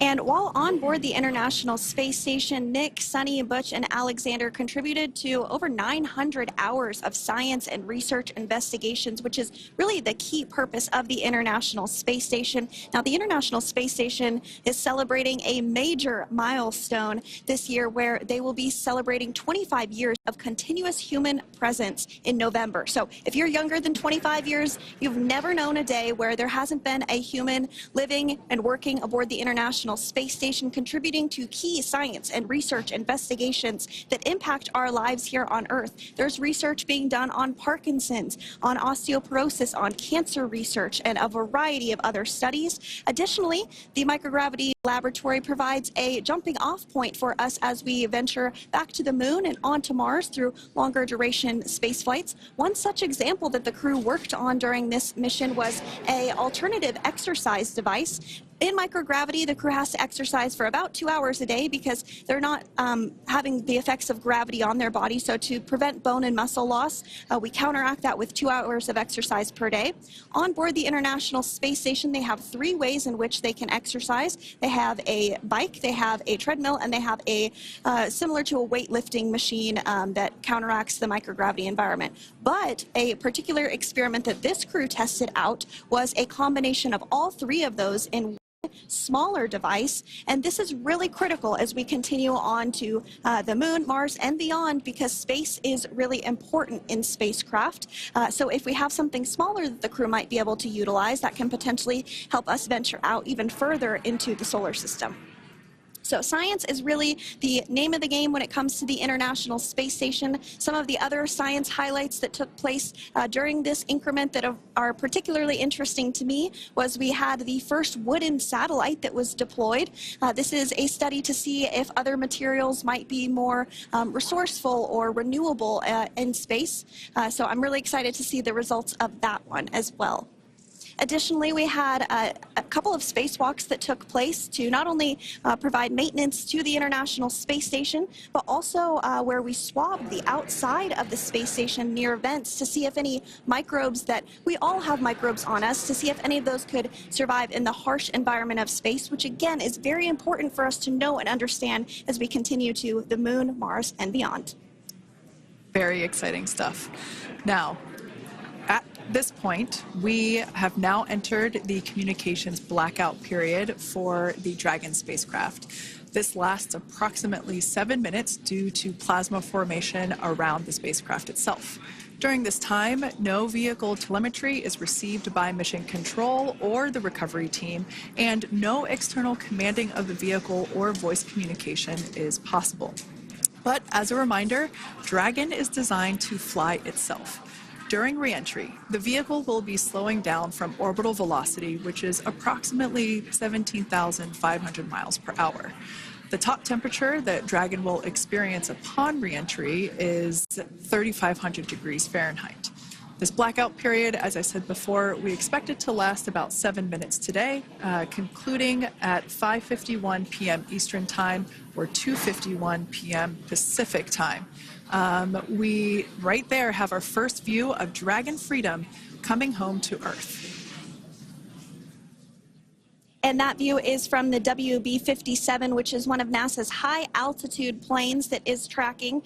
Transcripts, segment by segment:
And while on board the International Space Station, Nick, Suni, Butch, and Alexander contributed to over 900 hours of science and research investigations, which is really the key purpose of the International Space Station. Now, the International Space Station is celebrating a major milestone this year where they will be celebrating 25 years of continuous human presence in November. So if you're younger than 25 years, you've never known a day where there hasn't been a human living and working aboard the International Space Station, contributing to key science and research investigations that impact our lives here on Earth. There's research being done on Parkinson's, on osteoporosis, on cancer research, and a variety of other studies. Additionally, the microgravity laboratory provides a jumping off point for us as we venture back to the moon and onto Mars through longer duration space flights. One such example that the crew worked on during this mission was an alternative exercise device. In microgravity, the crew has to exercise for about 2 hours a day because they're not having the effects of gravity on their body. So to prevent bone and muscle loss, we counteract that with 2 hours of exercise per day. On board the International Space Station, they have 3 ways in which they can exercise. They have a bike, they have a treadmill, and they have a similar to a weightlifting machine that counteracts the microgravity environment. But a particular experiment that this crew tested out was a combination of all 3 of those in smaller device, and this is really critical as we continue on to the moon, Mars, and beyond, because space is really important in spacecraft. So if we have something smaller that the crew might be able to utilize, that can potentially help us venture out even further into the solar system. So science is really the name of the game when it comes to the International Space Station. Some of the other science highlights that took place during this increment that are particularly interesting to me was we had the first wooden satellite that was deployed. This is a study to see if other materials might be more resourceful or renewable in space. So I'm really excited to see the results of that one as well. Additionally, we had a couple of spacewalks that took place to not only provide maintenance to the International Space Station, but also where we swabbed the outside of the space station near vents to see if any microbes that we all have microbes on us, to see if any of those could survive in the harsh environment of space, which again is very important for us to know and understand as we continue to the moon, Mars, and beyond. Very exciting stuff. Now, at this point, we have now entered the communications blackout period for the Dragon spacecraft. This lasts approximately 7 minutes due to plasma formation around the spacecraft itself. During this time, no vehicle telemetry is received by mission control or the recovery team, and no external commanding of the vehicle or voice communication is possible. But as a reminder, Dragon is designed to fly itself. During re-entry, the vehicle will be slowing down from orbital velocity, which is approximately 17,500 miles per hour. The top temperature that Dragon will experience upon re-entry is 3,500 degrees Fahrenheit. This blackout period, as I said before, we expect it to last about 7 minutes today, concluding at 5:51 p.m. Eastern Time or 2:51 p.m. Pacific Time. We right there have our first view of Dragon Freedom coming home to Earth. And that view is from the WB-57, which is one of NASA's high-altitude planes that is tracking.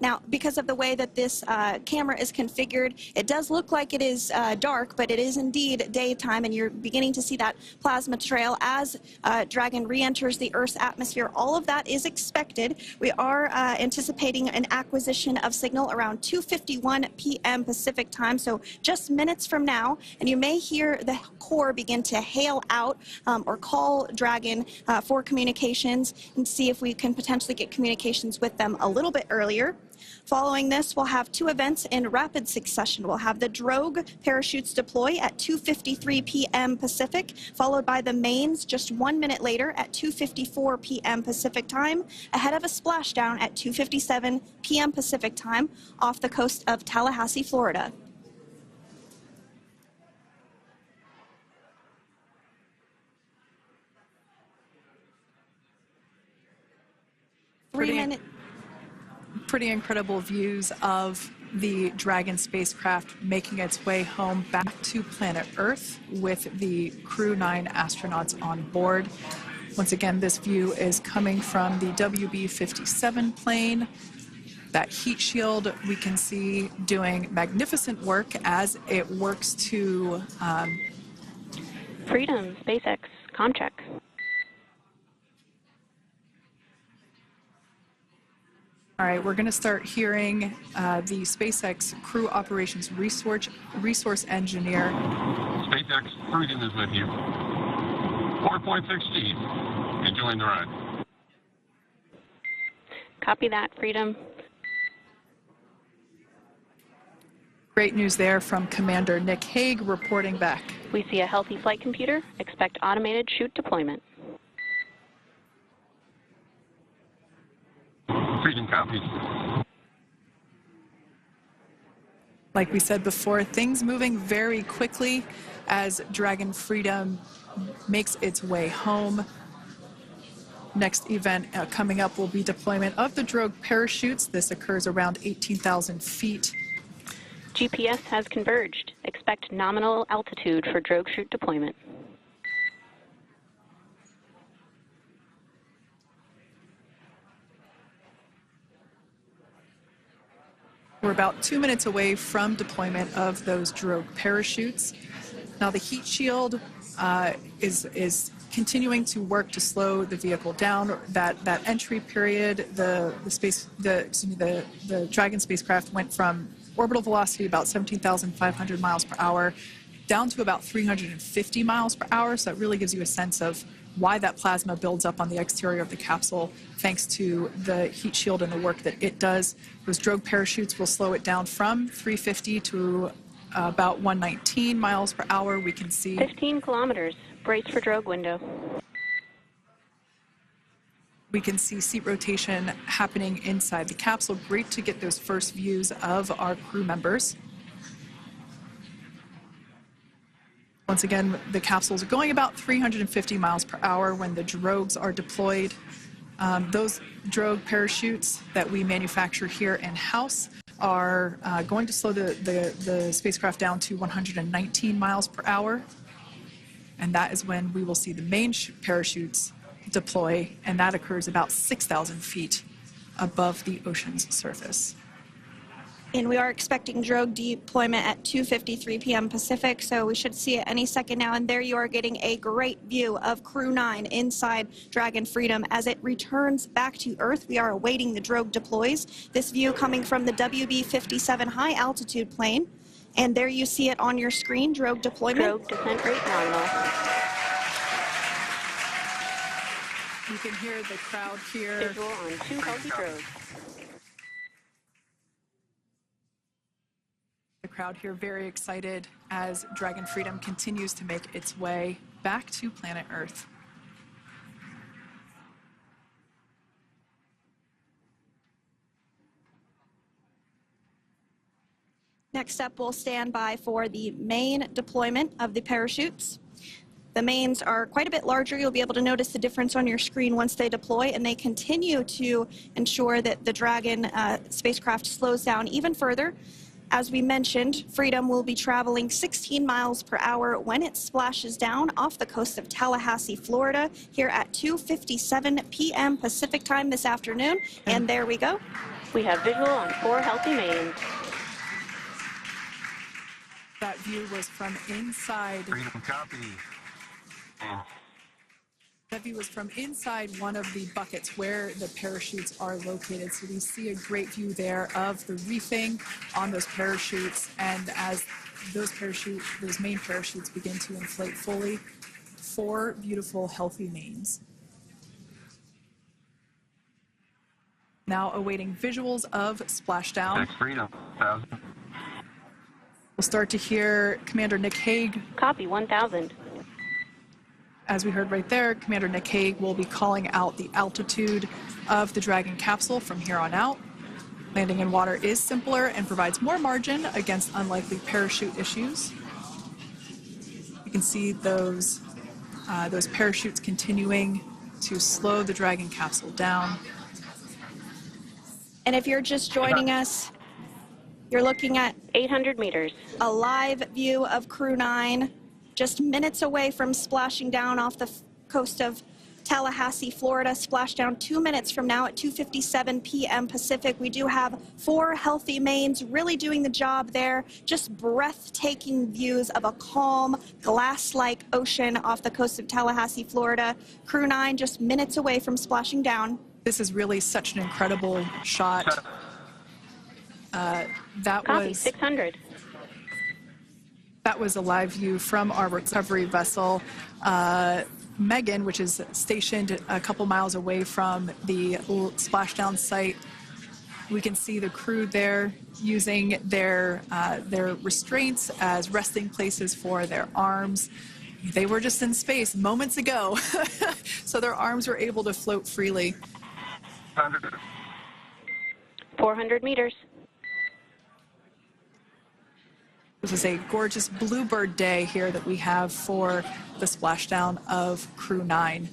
Now, because of the way that this camera is configured, it does look like it is dark, but it is indeed daytime, and you're beginning to see that plasma trail as Dragon re-enters the Earth's atmosphere. All of that is expected. We are anticipating an acquisition of signal around 2:51 p.m. Pacific Time, so just minutes from now, and you may hear the core begin to hail out or call Dragon for communications and see if we can potentially get communications with them a little bit earlier. Following this, we'll have 2 events in rapid succession. We'll have the Drogue parachutes deploy at 2:53 p.m. Pacific, followed by the mains just 1 minute later at 2:54 p.m. Pacific Time, ahead of a splashdown at 2:57 p.m. Pacific Time off the coast of Tallahassee, Florida. Pretty incredible views of the Dragon spacecraft making its way home back to planet Earth with the Crew 9 astronauts on board. Once again, this view is coming from the WB-57 plane. That heat shield we can see doing magnificent work as it works to Freedom, SpaceX, comm check. All right, we're going to start hearing the SpaceX crew operations resource engineer. SpaceX Freedom is with you. 4.6 G. Enjoying the ride. Copy that, Freedom. Great news there from Commander Nick Hague reporting back. We see a healthy flight computer. Expect automated chute deployment. Freedom copies. Like we said before, things moving very quickly as Dragon Freedom makes its way home. Next event coming up will be deployment of the Drogue parachutes. This occurs around 18,000 feet. GPS has converged. Expect nominal altitude for Drogue chute deployment. We're about 2 minutes away from deployment of those Drogue parachutes. Now the heat shield is continuing to work to slow the vehicle down. That entry period, the Dragon spacecraft went from orbital velocity about 17,500 miles per hour down to about 350 miles per hour. So that really gives you a sense of why that plasma builds up on the exterior of the capsule, thanks to the heat shield and the work that it does. Those Drogue parachutes will slow it down from 350 to about 119 miles per hour. We can see 15 kilometers. Brace for Drogue window. We can see seat rotation happening inside the capsule. Great to get those first views of our crew members. Once again, the capsules are going about 350 miles per hour when the Drogues are deployed. Those Drogue parachutes that we manufacture here in-house are going to slow the spacecraft down to 119 miles per hour. And that is when we will see the main parachutes deploy, and that occurs about 6,000 feet above the ocean's surface. And we are expecting Drogue deployment at 2:53 p.m. Pacific, so we should see it any second now. And there you are getting a great view of Crew 9 inside Dragon Freedom as it returns back to Earth. We are awaiting the Drogue deploys. This view coming from the WB-57 high altitude plane. And there you see it on your screen, Drogue deployment. Drogue descent rate nominal. You can hear the crowd here. Visual on 2 healthy Drogues. The crowd here very excited as Dragon Freedom continues to make its way back to planet Earth. Next up, we'll stand by for the main deployment of the parachutes. The mains are quite a bit larger. You'll be able to notice the difference on your screen once they deploy, and they continue to ensure that the Dragon spacecraft slows down even further. As we mentioned, Freedom will be traveling 16 miles per hour when it splashes down off the coast of Tallahassee, Florida, here at 2:57 p.m. Pacific time this afternoon. And there we go. We have visual on 4 healthy mains. That view was from inside. Freedom copy. That view was from inside one of the buckets where the parachutes are located. So we see a great view there of the reefing on those parachutes. And as those main parachutes begin to inflate fully, 4 beautiful, healthy mains. Now awaiting visuals of splashdown. Freedom, 1,000. We'll start to hear Commander Nick Hague. Copy, 1,000. As we heard right there, Commander Nick Hague will be calling out the altitude of the Dragon capsule from here on out. Landing in water is simpler and provides more margin against unlikely parachute issues. You can see those parachutes continuing to slow the Dragon capsule down. And if you're just joining us, you're looking at 800 meters. a live view of Crew 9, just minutes away from splashing down off the coast of Tallahassee, Florida. Splashdown 2 minutes from now at 2:57 p.m. Pacific. We do have 4 healthy mains really doing the job there. Just breathtaking views of a calm, glass-like ocean off the coast of Tallahassee, Florida. Crew 9 just minutes away from splashing down. This is really such an incredible shot. Copy, 600. That was a live view from our recovery vessel, Megan, which is stationed a couple miles away from the splashdown site. We can see the crew there using their restraints as resting places for their arms. They were just in space moments ago, so their arms were able to float freely. 400 meters. This is a gorgeous bluebird day here that we have for the splashdown of Crew 9.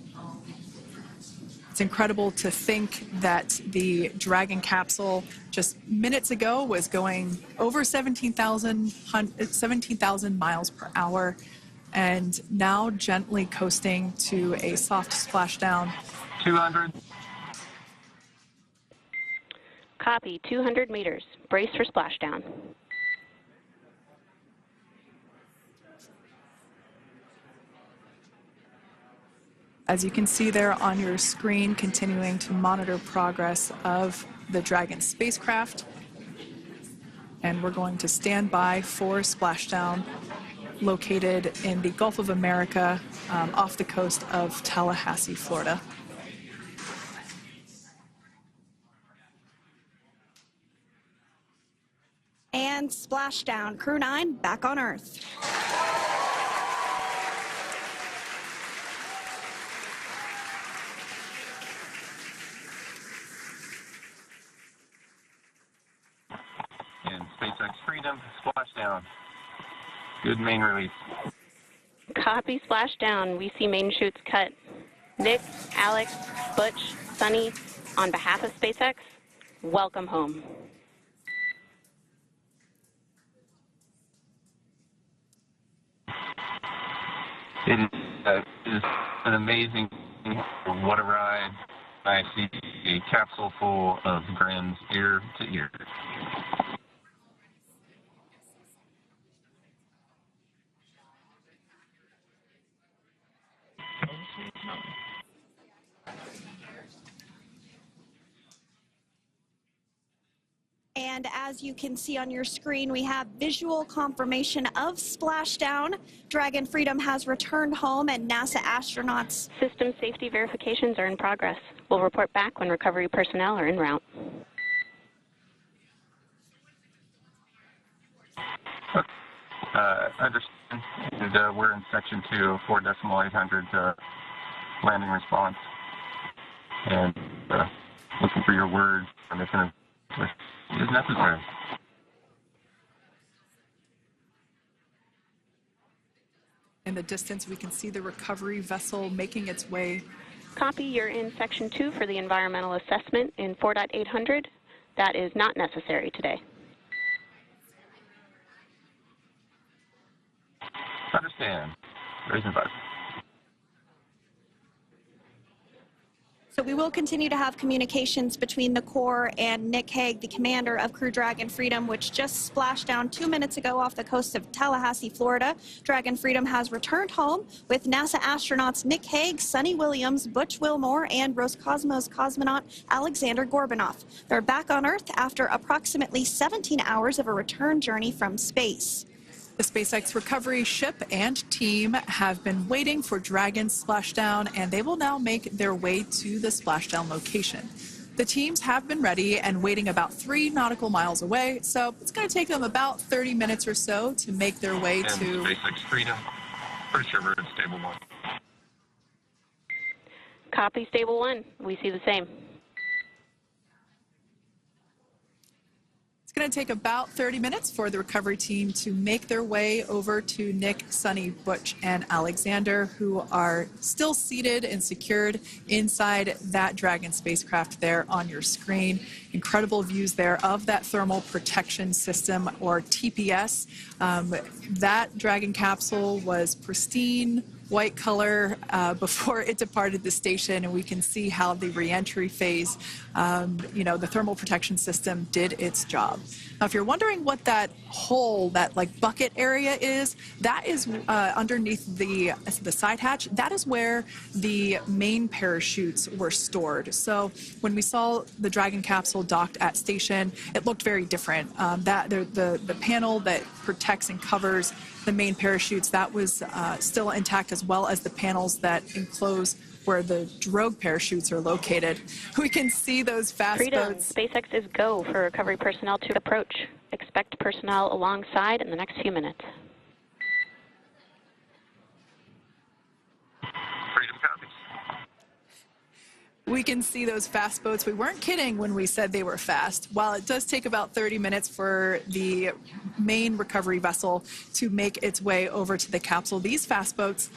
It's incredible to think that the Dragon capsule just minutes ago was going over 17,000 miles per hour and now gently coasting to a soft splashdown. 200. Copy, 200 meters. Brace for splashdown. As you can see there on your screen, continuing to monitor progress of the Dragon spacecraft. And we're going to stand by for splashdown located in the Gulf of America off the coast of Tallahassee, Florida. And splashdown. Crew 9 back on Earth. And SpaceX Freedom, splashdown. Good main release. Copy, splashdown. We see main chutes cut. Nick, Alex, Butch, Suni, on behalf of SpaceX, welcome home. It is an amazing, what a ride. I see a capsule full of grins ear to ear. And as you can see on your screen, we have visual confirmation of splashdown. Dragon Freedom has returned home and NASA astronauts. System safety verifications are in progress. We'll report back when recovery personnel are en route. Understand. And, we're in section 2, 4.800 landing response. And looking for your word on if it is necessary. In the distance, we can see the recovery vessel making its way. Copy, you're in section 2 for the environmental assessment in 4.800. That is not necessary today. Understand. Raising button. So we will continue to have communications between the Corps and Nick Hague, the commander of Crew Dragon Freedom, which just splashed down 2 minutes ago off the coast of Tallahassee, Florida. Dragon Freedom has returned home with NASA astronauts Nick Hague, Suni Williams, Butch Wilmore, and Roscosmos cosmonaut Alexander Gorbunoff. They're back on Earth after approximately 17 hours of a return journey from space. The SpaceX recovery ship and team have been waiting for Dragon's splashdown, and they will now make their way to the splashdown location. The teams have been ready and waiting about 3 nautical miles away, so it's going to take them about 30 minutes or so to make their way And to SpaceX Freedom. Pretty sure we're in stable 1. Copy, stable 1. We see the same. It's going to take about 30 minutes for the recovery team to make their way over to Nick, Suni, Butch, and Alexander, who are still seated and secured inside that Dragon spacecraft there on your screen. Incredible views there of that thermal protection system, or TPS. That Dragon capsule was pristine, white color before it departed the station, and we can see how the reentry phase, the thermal protection system did its job. Now, if you're wondering what that hole, that like bucket area is, that is underneath the side hatch. That is where the main parachutes were stored. So when we saw the Dragon capsule docked at station, it looked very different. The panel that protects and covers the main parachutes, that was still intact, as well as the panels that enclose where the Drogue parachutes are located. We can see those fast boats. SpaceX is go for recovery personnel to approach. Expect personnel alongside in the next few minutes. Freedom copies. We can see those fast boats. We weren't kidding when we said they were fast. While it does take about 30 minutes for the main recovery vessel to make its way over to the capsule, these fast boats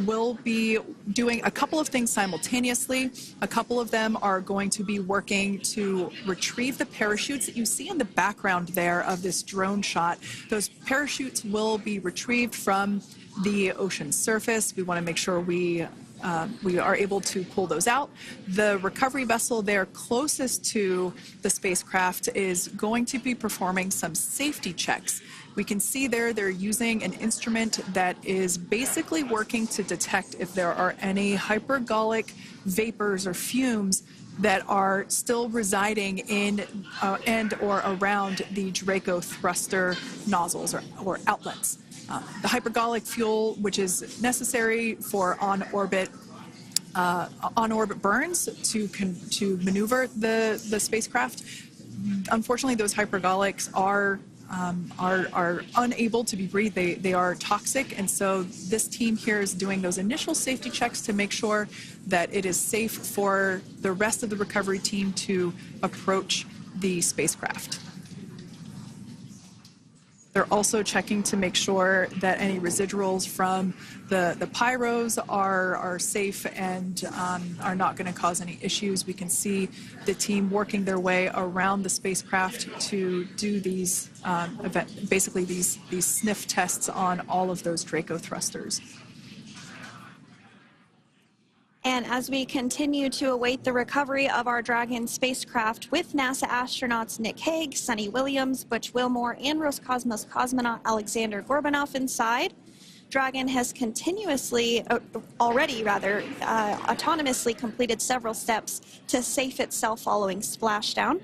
will be doing a couple of things simultaneously. A couple of them are going to be working to retrieve the parachutes that you see in the background there of this drone shot. Those parachutes will be retrieved from the ocean surface. We want to make sure we are able to pull those out. The recovery vessel there closest to the spacecraft is going to be performing some safety checks. We can see there they're using an instrument that is basically working to detect if there are any hypergolic vapors or fumes that are still residing in and or around the Draco thruster nozzles or outlets. The hypergolic fuel, which is necessary for on-orbit burns to maneuver the spacecraft. Unfortunately, those hypergolics are unable to be breathed. They are toxic, and so this team here is doing those initial safety checks to make sure that it is safe for the rest of the recovery team to approach the spacecraft. They're also checking to make sure that any residuals from the pyros are safe and are not going to cause any issues. We can see the team working their way around the spacecraft to do these basically these sniff tests on all of those Draco thrusters. And as we continue to await the recovery of our Dragon spacecraft with NASA astronauts Nick Hague, Suni Williams, Butch Wilmore, and Roscosmos cosmonaut Alexander Gorbanov inside, Dragon has autonomously completed several steps to safe itself following splashdown.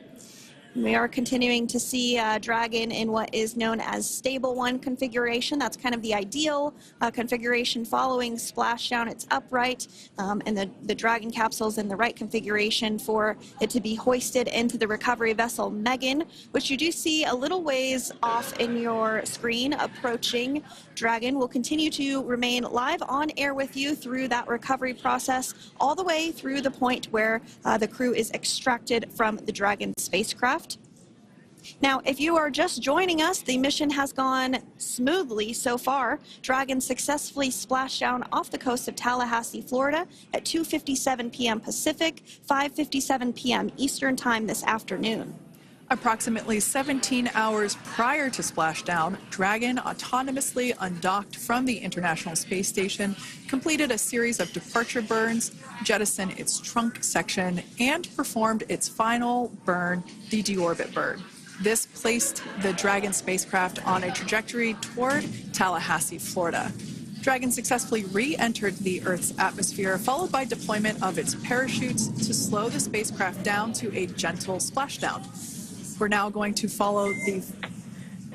We are continuing to see Dragon in what is known as stable 1 configuration. That's kind of the ideal configuration following splashdown. It's upright, and the Dragon capsule is in the right configuration for it to be hoisted into the recovery vessel Megan, which you do see a little ways off in your screen approaching. Dragon will continue to remain live on air with you through that recovery process, all the way through the point where the crew is extracted from the Dragon spacecraft. Now, if you are just joining us, the mission has gone smoothly so far. Dragon successfully splashed down off the coast of Tallahassee, Florida at 2:57 p.m. Pacific, 5:57 p.m. Eastern Time this afternoon. Approximately 17 hours prior to splashdown, Dragon autonomously undocked from the International Space Station, completed a series of departure burns, jettisoned its trunk section, and performed its final burn, the deorbit burn. This placed the Dragon spacecraft on a trajectory toward Tallahassee, Florida. Dragon successfully re-entered the Earth's atmosphere, followed by deployment of its parachutes to slow the spacecraft down to a gentle splashdown. We're now going to follow the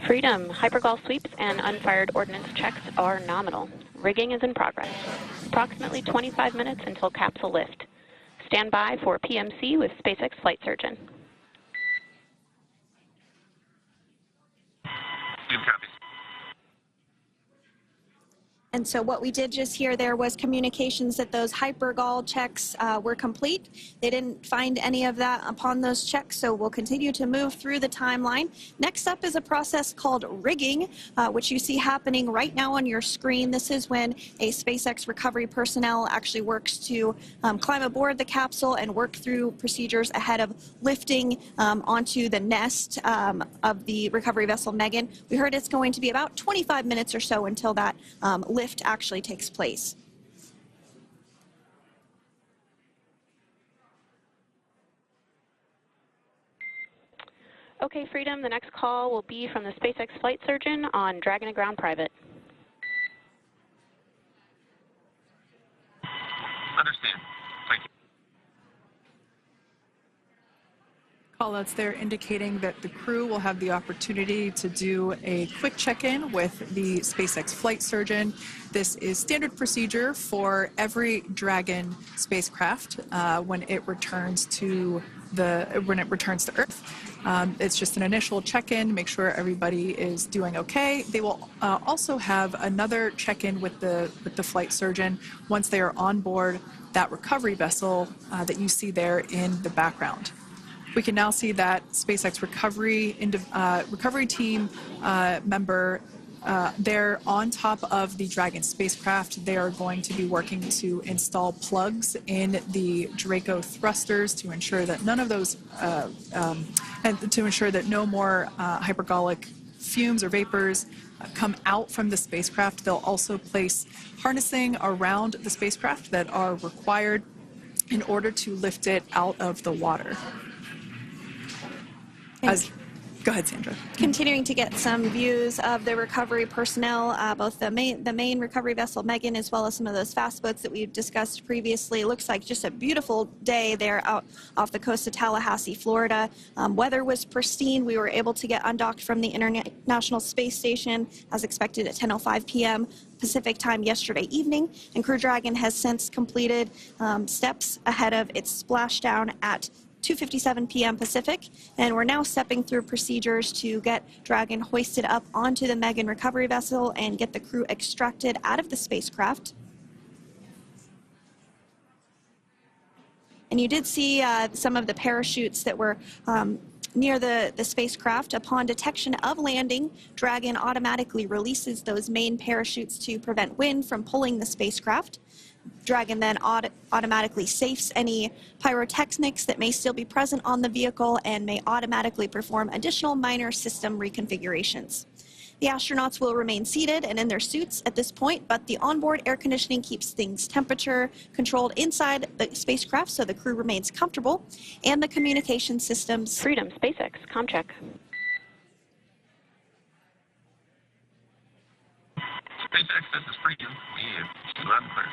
Freedom. Hypergol sweeps and unfired ordnance checks are nominal. Rigging is in progress. Approximately 25 minutes until capsule lift. Stand by for PMC with SpaceX flight surgeon. And so what we did just hear there was communications that those hypergol checks were complete. They didn't find any of that upon those checks, so we'll continue to move through the timeline. Next up is a process called rigging, which you see happening right now on your screen. This is when a SpaceX recovery personnel actually works to climb aboard the capsule and work through procedures ahead of lifting onto the nest of the recovery vessel Megan. We heard it's going to be about 25 minutes or so until that lift actually takes place. Okay, Freedom, the next call will be from the SpaceX flight surgeon on Dragon and Ground Private. Understand. Thank you. Callouts there indicating that the crew will have the opportunity to do a quick check-in with the SpaceX flight surgeon. This is standard procedure for every Dragon spacecraft when it returns to Earth. It's just an initial check-in, make sure everybody is doing okay. They will also have another check-in with the flight surgeon once they are on board that recovery vessel that you see there in the background. We can now see that SpaceX recovery team member they're on top of the Dragon spacecraft. They are going to be working to install plugs in the Draco thrusters to ensure that none of those, and to ensure that no more hypergolic fumes or vapors come out from the spacecraft. They'll also place harnessing around the spacecraft that are required in order to lift it out of the water. Go ahead, Sandra. Continuing to get some views of the recovery personnel, both the main recovery vessel, Megan, as well as some of those fast boats that we've discussed previously. It looks like just a beautiful day there out off the coast of Tallahassee, Florida. Weather was pristine. We were able to get undocked from the International Space Station as expected at 10:05 p.m. Pacific time yesterday evening, and Crew Dragon has since completed steps ahead of its splashdown at 2:57 p.m. Pacific, and we're now stepping through procedures to get Dragon hoisted up onto the Megan recovery vessel and get the crew extracted out of the spacecraft. And you did see some of the parachutes that were near the spacecraft. Upon detection of landing, Dragon automatically releases those main parachutes to prevent wind from pulling the spacecraft. Dragon then automatically safes any pyrotechnics that may still be present on the vehicle and may automatically perform additional minor system reconfigurations. The astronauts will remain seated and in their suits at this point, but the onboard air conditioning keeps things temperature controlled inside the spacecraft so the crew remains comfortable, and the communication systems. Freedom, SpaceX, ComCheck. SpaceX, this is Freedom. We have loud and clear.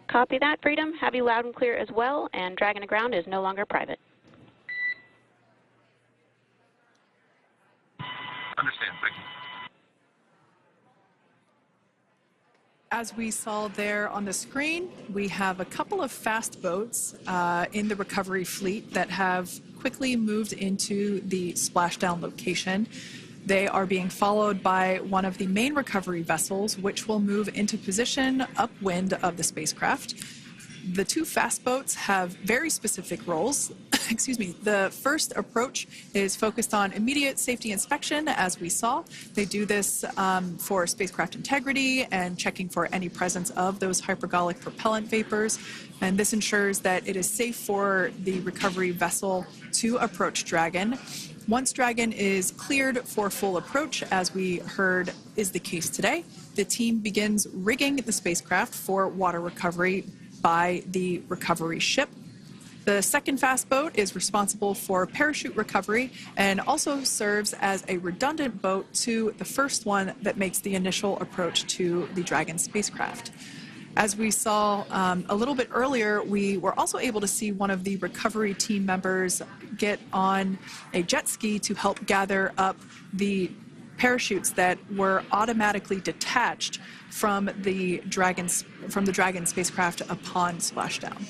Copy that, Freedom. Have you loud and clear as well, and Dragon to Ground is no longer private. Understand, thank you. As we saw there on the screen, we have a couple of fast boats in the recovery fleet that have quickly moved into the splashdown location. They are being followed by one of the main recovery vessels, which will move into position upwind of the spacecraft. The two fast boats have very specific roles. Excuse me. The first approach is focused on immediate safety inspection, as we saw. They do this for spacecraft integrity and checking for any presence of those hypergolic propellant vapors. And this ensures that it is safe for the recovery vessel to approach Dragon. Once Dragon is cleared for full approach, as we heard is the case today, the team begins rigging the spacecraft for water recovery by the recovery ship. The second fast boat is responsible for parachute recovery and also serves as a redundant boat to the first one that makes the initial approach to the Dragon spacecraft. As we saw a little bit earlier, we were also able to see one of the recovery team members get on a jet ski to help gather up the parachutes that were automatically detached from the Dragon spacecraft upon splashdown.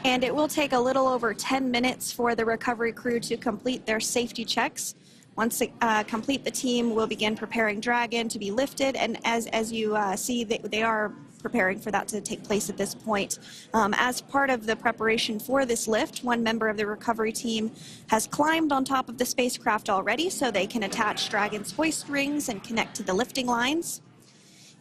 And it will take a little over 10 minutes for the recovery crew to complete their safety checks. Once they complete, the team will begin preparing Dragon to be lifted, and as you see, they are preparing for that to take place at this point. As part of the preparation for this lift, one member of the recovery team has climbed on top of the spacecraft already so they can attach Dragon's hoist rings and connect to the lifting lines.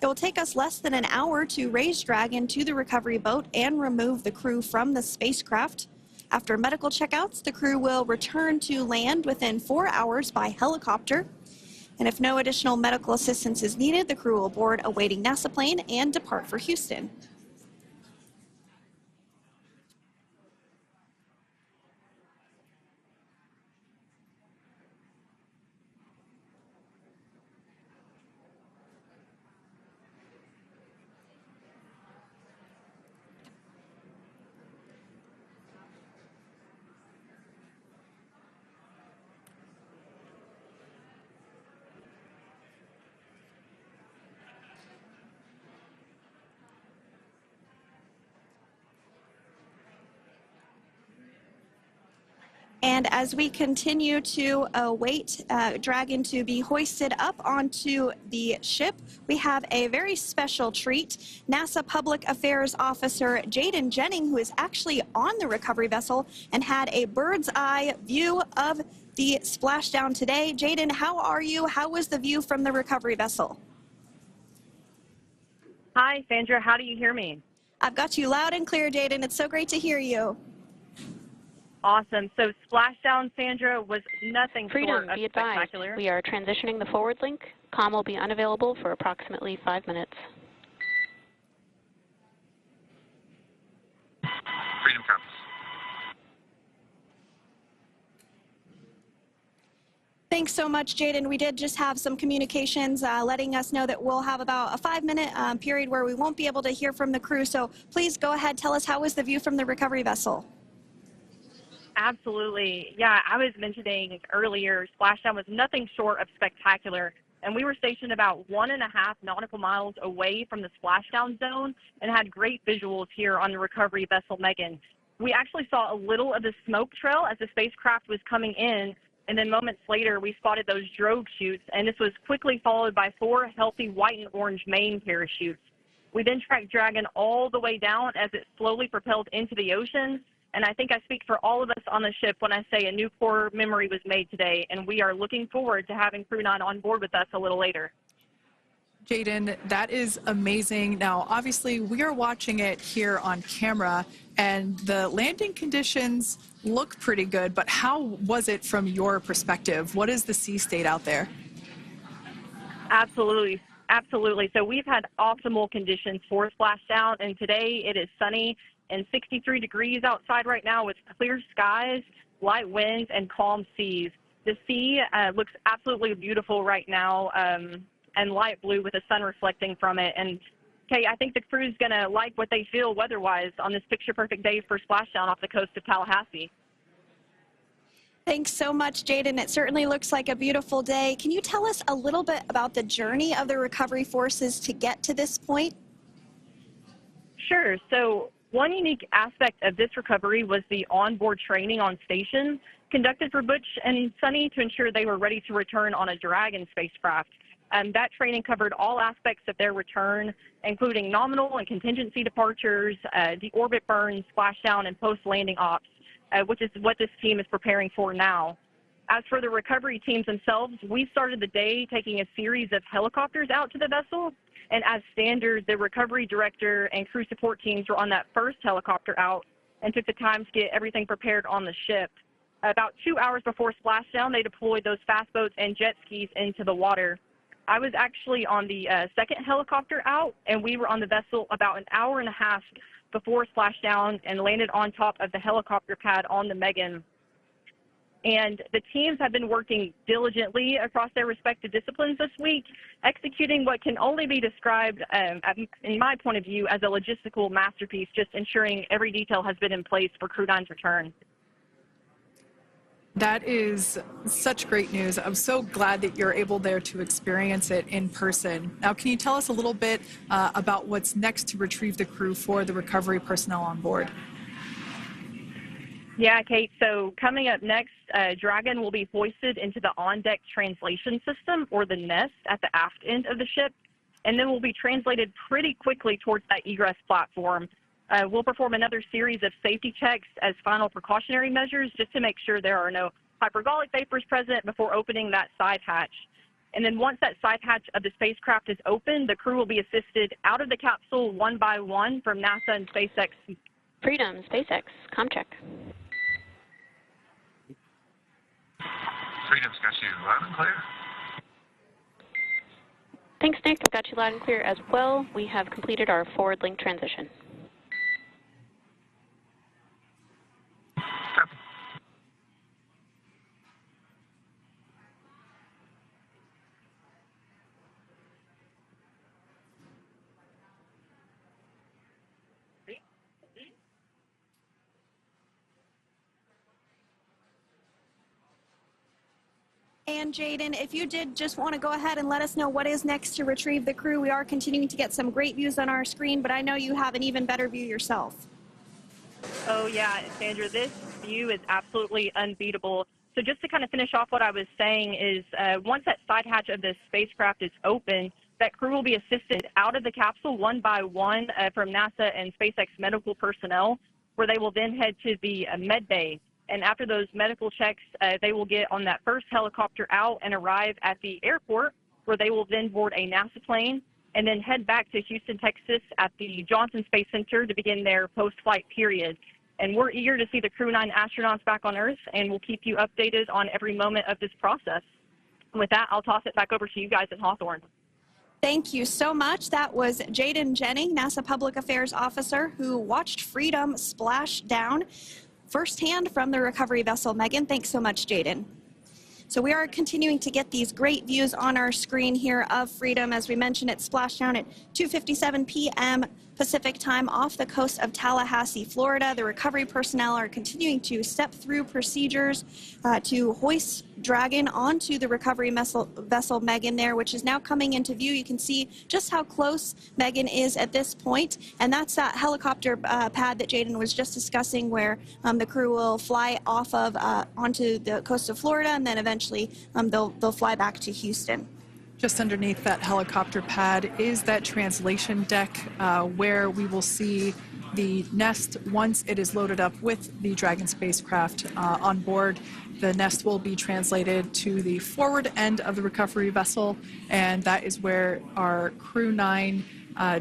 It will take us less than an hour to raise Dragon to the recovery boat and remove the crew from the spacecraft. After medical checkouts, the crew will return to land within 4 hours by helicopter. And if no additional medical assistance is needed, the crew will board a waiting NASA plane and depart for Houston. And as we continue to await Dragon to be hoisted up onto the ship, we have a very special treat. NASA Public Affairs Officer Jaden Jennings, who is actually on the recovery vessel and had a bird's eye view of the splashdown today. Jaden, how are you? How was the view from the recovery vessel? Hi, Sandra. How do you hear me? I've got you loud and clear, Jaden. It's so great to hear you. Awesome. So splashdown, Sandra, was nothing Freedom, short of be advised. spectacular. We are transitioning the forward link. Comm will be unavailable for approximately 5 minutes. Freedom comes. Thanks so much, Jaden. We did just have some communications letting us know that we'll have about a 5-minute period where we won't be able to hear from the crew. So please go ahead, tell us, how was the view from the recovery vessel? Absolutely. Yeah, I was mentioning earlier, splashdown was nothing short of spectacular. And we were stationed about 1.5 nautical miles away from the splashdown zone and had great visuals here on the recovery vessel Megan. We actually saw a little of the smoke trail as the spacecraft was coming in, and then moments later we spotted those drogue chutes, and this was quickly followed by 4 healthy white and orange main parachutes. We then tracked Dragon all the way down as it slowly propelled into the ocean. And I think I speak for all of us on the ship when I say a new core memory was made today, and we are looking forward to having Crew 9 on board with us a little later. Jaden, that is amazing. Now, obviously, we are watching it here on camera, and the landing conditions look pretty good, but how was it from your perspective? What is the sea state out there? Absolutely. Absolutely. So we've had optimal conditions for splashdown, and today it is sunny and 63 degrees outside right now with clear skies, light winds, and calm seas. The sea looks absolutely beautiful right now, and light blue with the sun reflecting from it. And Kay, I think the crew's going to like what they feel weather-wise on this picture-perfect day for splashdown off the coast of Tallahassee. Thanks so much, Jaden. It certainly looks like a beautiful day. Can you tell us a little bit about the journey of the recovery forces to get to this point? Sure. So one unique aspect of this recovery was the onboard training on station conducted for Butch and Suni to ensure they were ready to return on a Dragon spacecraft. That training covered all aspects of their return, including nominal and contingency departures, deorbit burns, splashdown, and post-landing ops, which is what this team is preparing for now. As for the recovery teams themselves, we started the day taking a series of helicopters out to the vessel. And as standard, the recovery director and crew support teams were on that first helicopter out and took the time to get everything prepared on the ship. About 2 hours before splashdown, they deployed those fast boats and jet skis into the water. I was actually on the second helicopter out, and we were on the vessel about an hour and a half before splashdown and landed on top of the helicopter pad on the Megan. And the teams have been working diligently across their respective disciplines this week, executing what can only be described, in my point of view, as a logistical masterpiece, just ensuring every detail has been in place for Crew 9's return. That is such great news. I'm so glad that you're able there to experience it in person. Now, can you tell us a little bit about what's next to retrieve the crew for the recovery personnel on board? Yeah, Kate. So coming up next, Dragon will be hoisted into the on-deck translation system, or the nest, at the aft end of the ship, and then will be translated pretty quickly towards that egress platform. We'll perform another series of safety checks as final precautionary measures just to make sure there are no hypergolic vapors present before opening that side hatch. And then once that side hatch of the spacecraft is open, the crew will be assisted out of the capsule one by one from NASA and SpaceX. Freedom, SpaceX, comm check. Freedom's got you loud and clear. Thanks, Nick. I've got you loud and clear as well. We have completed our forward link transition. Copy. And Jaden, if you did just want to go ahead and let us know what is next to retrieve the crew. We are continuing to get some great views on our screen, but I know you have an even better view yourself. Oh, yeah, Sandra, this view is absolutely unbeatable. So just to kind of finish off what I was saying is once that side hatch of the spacecraft is open, that crew will be assisted out of the capsule one by one from NASA and SpaceX medical personnel, where they will then head to the med bay. And after those medical checks, they will get on that first helicopter out and arrive at the airport, where they will then board a NASA plane and then head back to Houston, Texas at the Johnson Space Center to begin their post-flight period. And we're eager to see the Crew 9 astronauts back on Earth, and we'll keep you updated on every moment of this process. With that, I'll toss it back over to you guys at Hawthorne. Thank you so much. That was Jaden Jennings, NASA Public Affairs Officer, who watched Freedom splash down firsthand from the recovery vessel Megan. Thanks so much, Jaden. So we are continuing to get these great views on our screen here of Freedom. As we mentioned, it splashed down at 2:57 p.m. Pacific time off the coast of Tallahassee, Florida. The recovery personnel are continuing to step through procedures to hoist Dragon onto the recovery vessel Megan there, which is now coming into view. You can see just how close Megan is at this point, and that's that helicopter pad that Jaden was just discussing, where the crew will fly off of onto the coast of Florida, and then eventually they'll fly back to Houston. Just underneath that helicopter pad is that translation deck where we will see the nest once it is loaded up with the Dragon spacecraft on board. The nest will be translated to the forward end of the recovery vessel, and that is where our Crew 9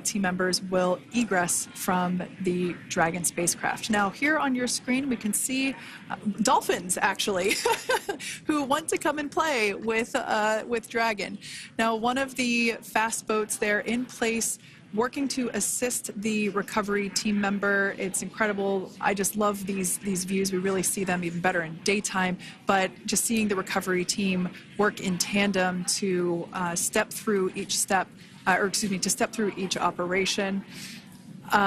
team members will egress from the Dragon spacecraft. Now, here on your screen, we can see dolphins, actually, who want to come and play with Dragon. Now, one of the fast boats there in place, working to assist the recovery team member. It's incredible. I just love these views. We really see them even better in daytime, but just seeing the recovery team work in tandem to step through each step, to step through each operation. You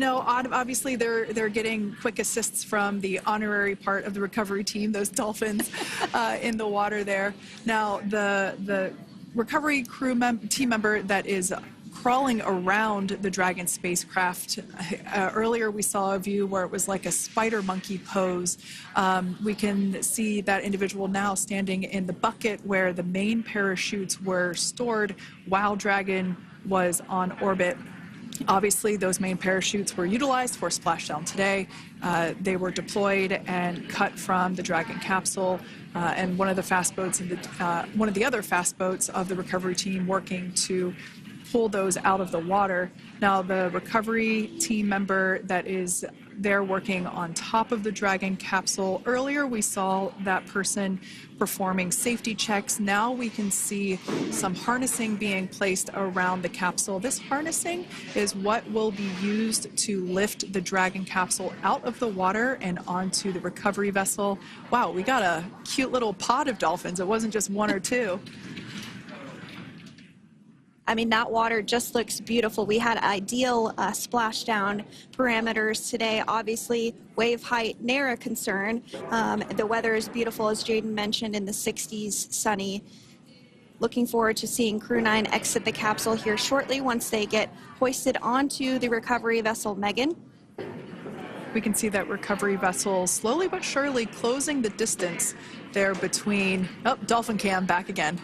know, obviously they're getting quick assists from the honorary part of the recovery team, those dolphins in the water there. Now, the recovery team member that is crawling around the Dragon spacecraft. Earlier we saw a view where it was like a spider monkey pose. We can see that individual now standing in the bucket where the main parachutes were stored while Dragon was on orbit. Obviously, those main parachutes were utilized for splashdown today. They were deployed and cut from the Dragon capsule, and one of the fast boats, one of the other fast boats of the recovery team, working to pull those out of the water. Now, the recovery team member that is there working on top of the Dragon capsule, earlier we saw that person performing safety checks. Now we can see some harnessing being placed around the capsule. This harnessing is what will be used to lift the Dragon capsule out of the water and onto the recovery vessel. Wow, we got a cute little pod of dolphins. It wasn't just one or two. I mean, that water just looks beautiful. We had ideal splashdown parameters today. Obviously, wave height, ne'er a concern. The weather is beautiful, as Jaden mentioned, in the 60s, sunny. Looking forward to seeing Crew 9 exit the capsule here shortly once they get hoisted onto the recovery vessel Megan. We can see that recovery vessel slowly but surely closing the distance there between, oh, dolphin cam back again.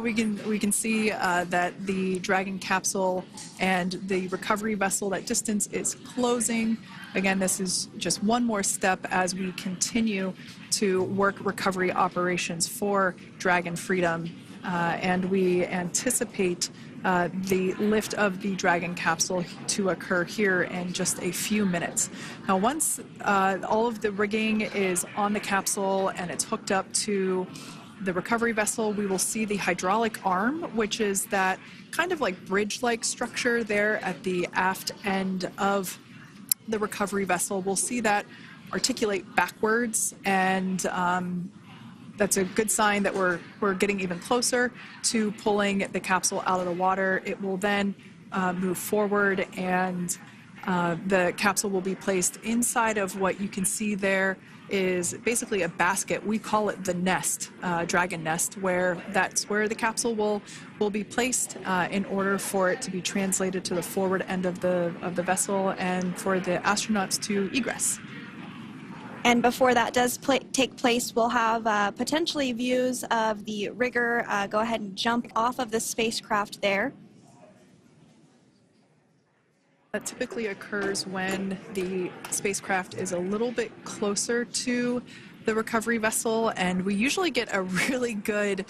We can see that the Dragon capsule and the recovery vessel, that distance is closing. Again, this is just one more step as we continue to work recovery operations for Dragon Freedom, and we anticipate the lift of the Dragon capsule to occur here in just a few minutes. Now, once all of the rigging is on the capsule and it's hooked up to the recovery vessel, we will see the hydraulic arm, which is that kind of like bridge-like structure there at the aft end of the recovery vessel. We'll see that articulate backwards, and that's a good sign that we're getting even closer to pulling the capsule out of the water. It will then move forward, and the capsule will be placed inside of what you can see there is basically a basket. We call it the nest, Dragon nest, where that's where the capsule will be placed in order for it to be translated to the forward end of the vessel and for the astronauts to egress. And before that does take place, we'll have potentially views of the rigger go ahead and jump off of the spacecraft there. That typically occurs when the spacecraft is a little bit closer to the recovery vessel, and we usually get a really good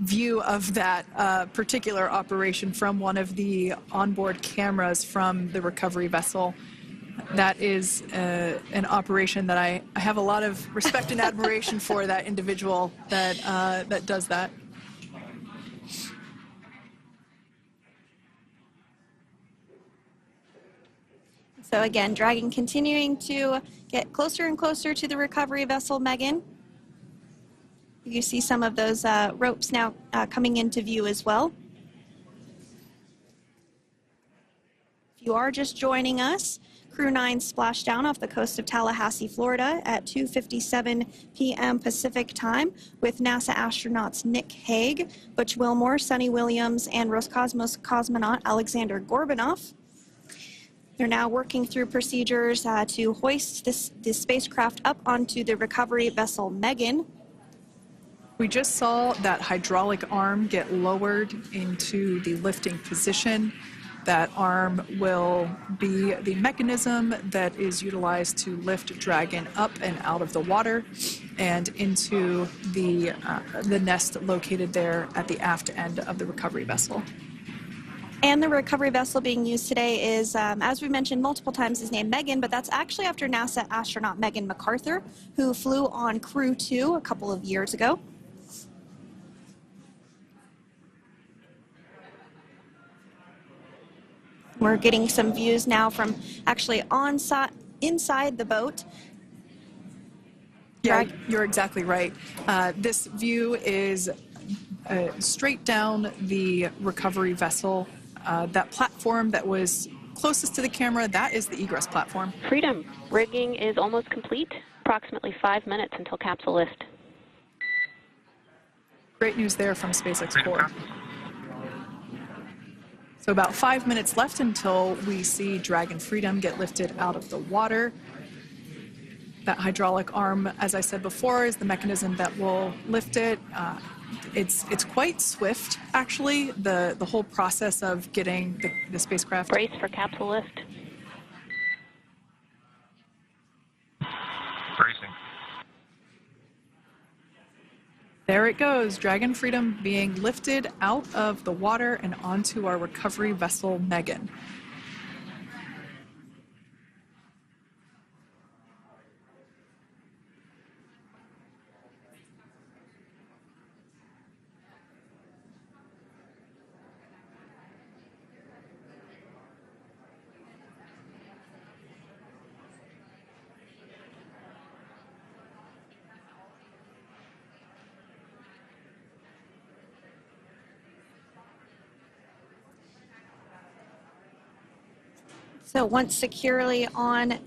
view of that particular operation from one of the onboard cameras from the recovery vessel. That is an operation that I have a lot of respect and admiration for, that individual that does that. So again, Dragon continuing to get closer and closer to the recovery vessel, Megan. You see some of those ropes now coming into view as well. If you are just joining us, Crew 9 splashed down off the coast of Tallahassee, Florida at 2:57 p.m. Pacific time with NASA astronauts Nick Hague, Butch Wilmore, Suni Williams, and Roscosmos cosmonaut Alexander Gorbunoff. They're now working through procedures to hoist this spacecraft up onto the recovery vessel Megan. We just saw that hydraulic arm get lowered into the lifting position. That arm will be the mechanism that is utilized to lift Dragon up and out of the water and into the nest located there at the aft end of the recovery vessel. And the recovery vessel being used today is, as we mentioned multiple times, is named Megan, but that's actually after NASA astronaut Megan McArthur, who flew on Crew 2 a couple of years ago. We're getting some views now from actually inside the boat. Yeah, you're exactly right. This view is straight down the recovery vessel. That platform that was closest to the camera, that is the egress platform. Freedom. Rigging is almost complete. Approximately 5 minutes until capsule lift. Great news there from SpaceX Core. So about 5 minutes left until we see Dragon Freedom get lifted out of the water. That hydraulic arm, as I said before, is the mechanism that will lift it. It's quite swift, actually, the whole process of getting the spacecraft. Brace for capsule lift. Bracing. There it goes, Dragon Freedom being lifted out of the water and onto our recovery vessel, Megan. So once securely on...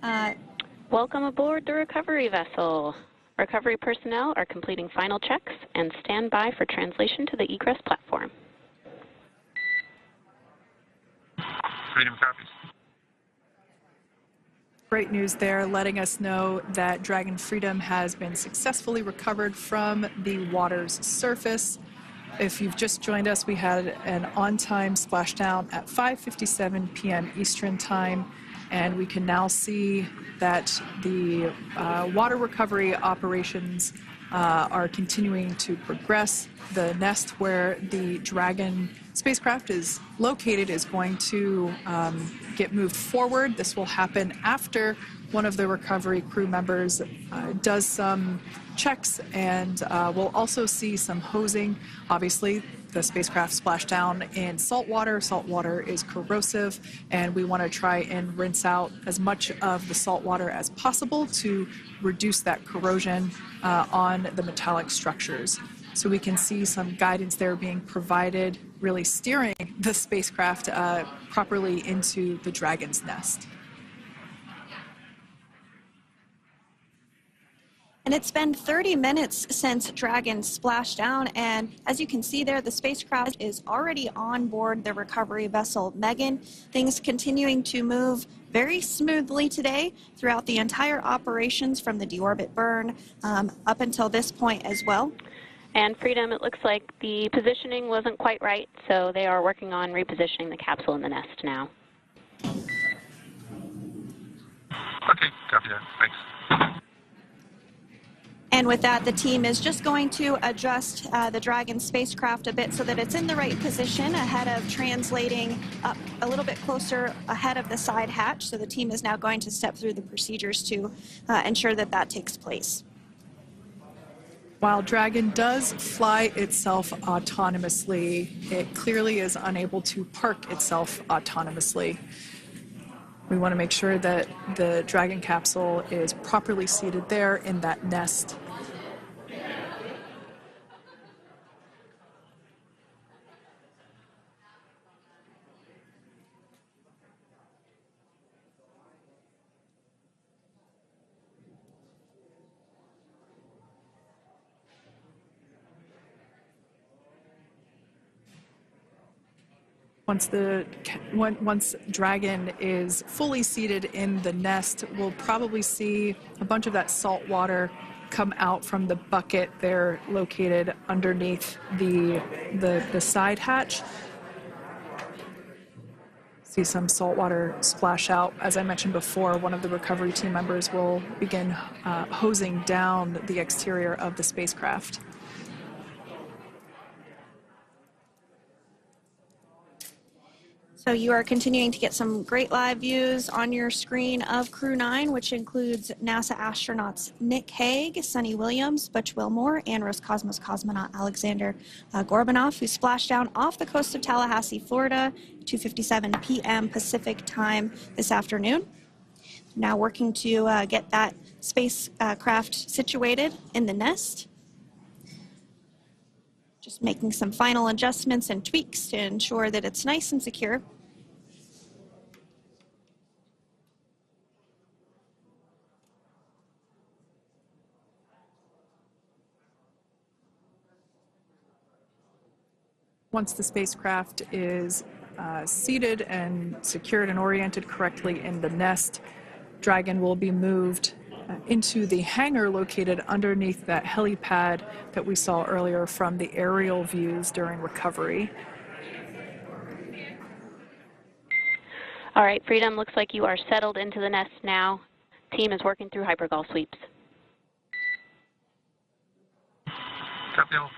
Welcome aboard the recovery vessel. Recovery personnel are completing final checks and stand by for translation to the egress platform. Freedom copies. Great news there, letting us know that Dragon Freedom has been successfully recovered from the water's surface. If you've just joined us, we had an on-time splashdown at 5:57 p.m. Eastern Time, and we can now see that the water recovery operations are continuing to progress. The nest where the Dragon spacecraft is located is going to get moved forward. This will happen after one of the recovery crew members does some checks, and we'll also see some hosing. Obviously, the spacecraft splashed down in salt water. Salt water is corrosive, and we want to try and rinse out as much of the salt water as possible to reduce that corrosion on the metallic structures. So we can see some guidance there being provided, really steering the spacecraft properly into the Dragon's nest. And it's been 30 minutes since Dragon splashed down, and as you can see there, the spacecraft is already on board the recovery vessel Megan. Things continuing to move very smoothly today throughout the entire operations from the deorbit burn up until this point as well. And Freedom, it looks like the positioning wasn't quite right, so they are working on repositioning the capsule in the nest now. Okay, copy that. Thanks. And with that, the team is just going to adjust the Dragon spacecraft a bit so that it's in the right position ahead of translating up a little bit closer ahead of the side hatch. So the team is now going to step through the procedures to ensure that that takes place. While Dragon does fly itself autonomously, it clearly is unable to park itself autonomously. We want to make sure that the Dragon capsule is properly seated there in that nest. Once Dragon is fully seated in the nest, we'll probably see a bunch of that salt water come out from the bucket there located underneath the side hatch. See some salt water splash out. As I mentioned before, one of the recovery team members will begin hosing down the exterior of the spacecraft. So you are continuing to get some great live views on your screen of Crew 9, which includes NASA astronauts Nick Hague, Suni Williams, Butch Wilmore, and Roscosmos cosmonaut Alexander Gorbanov, who splashed down off the coast of Tallahassee, Florida, 2:57 p.m. Pacific time this afternoon. Now working to get that spacecraft situated in the nest. Just making some final adjustments and tweaks to ensure that it's nice and secure. Once the spacecraft is seated and secured and oriented correctly in the nest, Dragon will be moved into the hangar located underneath that helipad that we saw earlier from the aerial views during recovery. All right, Freedom, looks like you are settled into the nest now. Team is working through hypergol sweeps. Copy all.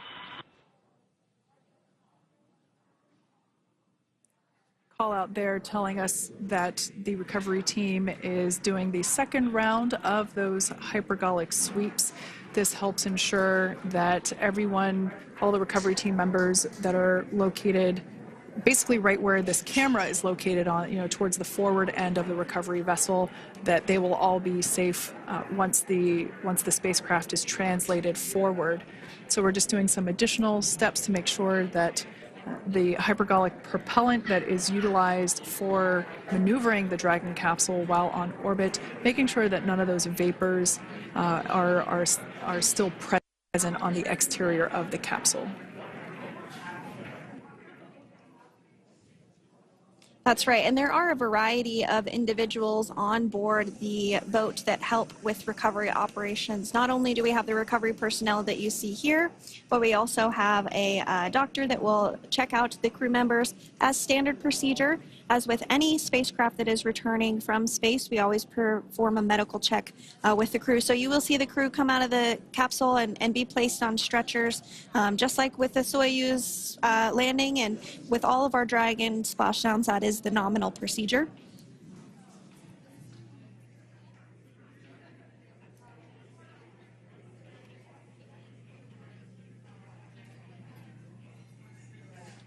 Call out there telling us that the recovery team is doing the second round of those hypergolic sweeps. This helps ensure that everyone, all the recovery team members that are located basically right where this camera is located on, towards the forward end of the recovery vessel, that they will all be safe once the spacecraft is translated forward. So we're just doing some additional steps to make sure that the hypergolic propellant that is utilized for maneuvering the Dragon capsule while on orbit, making sure that none of those vapors are still present on the exterior of the capsule. That's right, and there are a variety of individuals on board the boat that help with recovery operations. Not only do we have the recovery personnel that you see here, but we also have a doctor that will check out the crew members as standard procedure. As with any spacecraft that is returning from space, we always perform a medical check with the crew. So you will see the crew come out of the capsule and be placed on stretchers, just like with the Soyuz landing and with all of our Dragon splashdowns. That is the nominal procedure.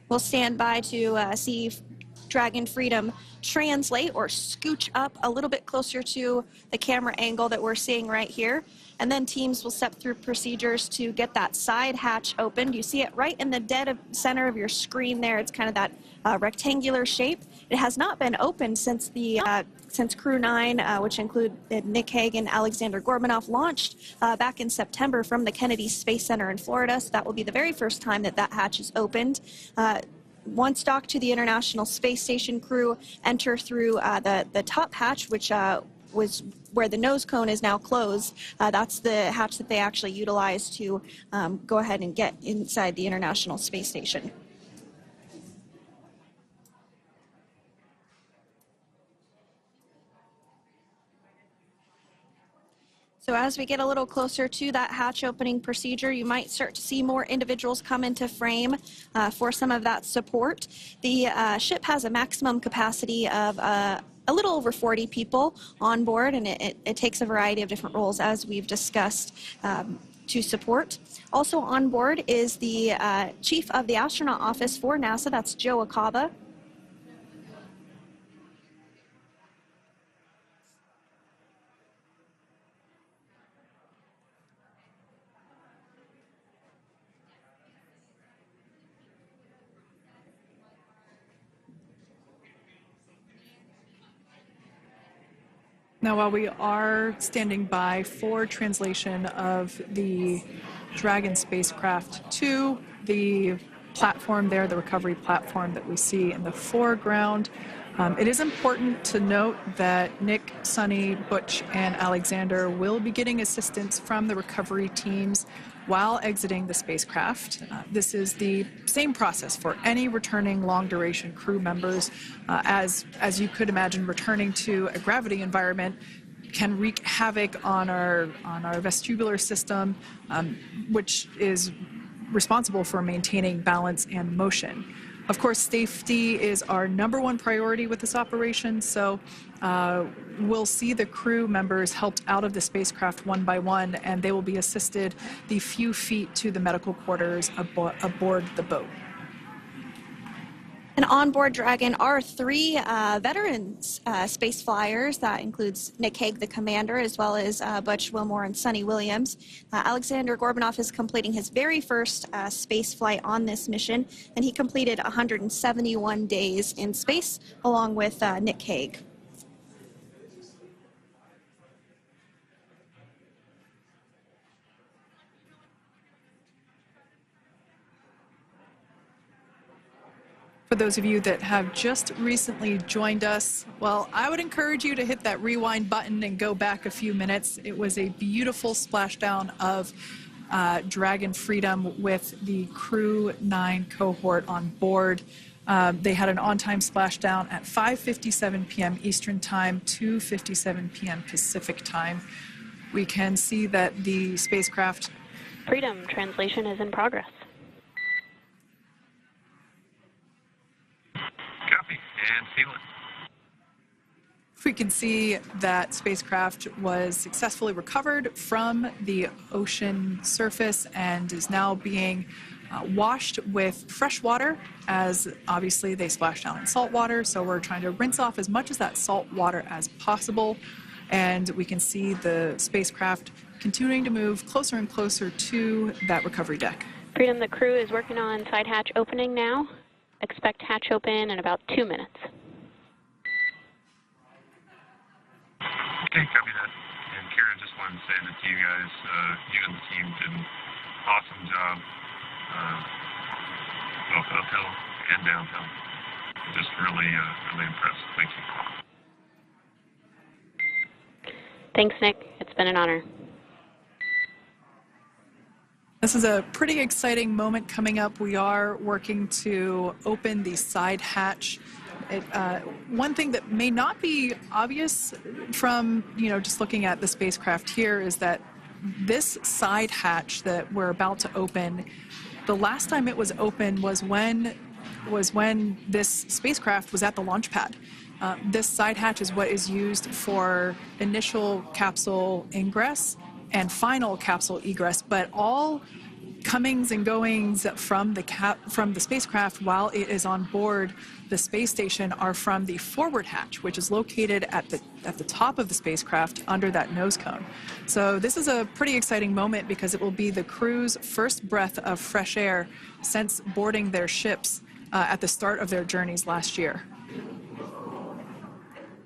We'll stand by to see Dragon Freedom translate or scooch up a little bit closer to the camera angle that we're seeing right here. And then teams will step through procedures to get that side hatch opened. You see it right in the dead center of your screen there. It's kind of that rectangular shape. It has not been opened since since Crew 9, which include Nick Hague and Alexander Gorbunoff, launched back in September from the Kennedy Space Center in Florida. So that will be the very first time that that hatch is opened. Once docked to the International Space Station, crew enter through the top hatch, which was where the nose cone is now closed. That's the hatch that they actually utilize to go ahead and get inside the International Space Station. So as we get a little closer to that hatch opening procedure, you might start to see more individuals come into frame for some of that support. The ship has a maximum capacity of a little over 40 people on board, and it takes a variety of different roles, as we've discussed, to support. Also on board is the Chief of the Astronaut Office for NASA, that's Joe Acaba. Now, while we are standing by for translation of the Dragon spacecraft to the platform there, the recovery platform that we see in the foreground, it is important to note that Nick, Suni, Butch, and Alexander will be getting assistance from the recovery teams while exiting the spacecraft. This is the same process for any returning long-duration crew members. As you could imagine, returning to a gravity environment can wreak havoc on our vestibular system, which is responsible for maintaining balance and motion. Of course, safety is our #1 priority with this operation, so we'll see the crew members helped out of the spacecraft one by one, and they will be assisted the few feet to the medical quarters aboard the boat. And on board Dragon are 3 veterans space flyers. That includes Nick Hague, the commander, as well as Butch, Wilmore, and Suni Williams. Alexander Gorbunoff is completing his very first space flight on this mission, and he completed 171 days in space along with Nick Hague. For those of you that have just recently joined us, well, I would encourage you to hit that rewind button and go back a few minutes. It was a beautiful splashdown of Dragon Freedom with the Crew 9 cohort on board. They had an on-time splashdown at 5:57 p.m. Eastern Time, 2:57 p.m. Pacific Time. We can see that the spacecraft... Freedom translation is in progress. Copy, and seal it. We can see that spacecraft was successfully recovered from the ocean surface and is now being washed with fresh water, as obviously they splashed down in salt water, so we're trying to rinse off as much of that salt water as possible. And we can see the spacecraft continuing to move closer and closer to that recovery deck. Freedom, the crew is working on side hatch opening now. Expect hatch open in about 2 minutes. Okay, copy that. And Kira, just wanted to say that to you guys, you and the team did an awesome job, both uphill and downhill. Just really, really impressed. Thank you. Thanks, Nick. It's been an honor. This is a pretty exciting moment coming up. We are working to open the side hatch. One thing that may not be obvious from, just looking at the spacecraft here is that this side hatch that we're about to open, the last time it was open was when this spacecraft was at the launch pad. This side hatch is what is used for initial capsule ingress and final capsule egress, but all comings and goings from the spacecraft while it is on board the space station are from the forward hatch, which is located at the top of the spacecraft under that nose cone. So this is a pretty exciting moment because it will be the crew's first breath of fresh air since boarding their ships at the start of their journeys last year.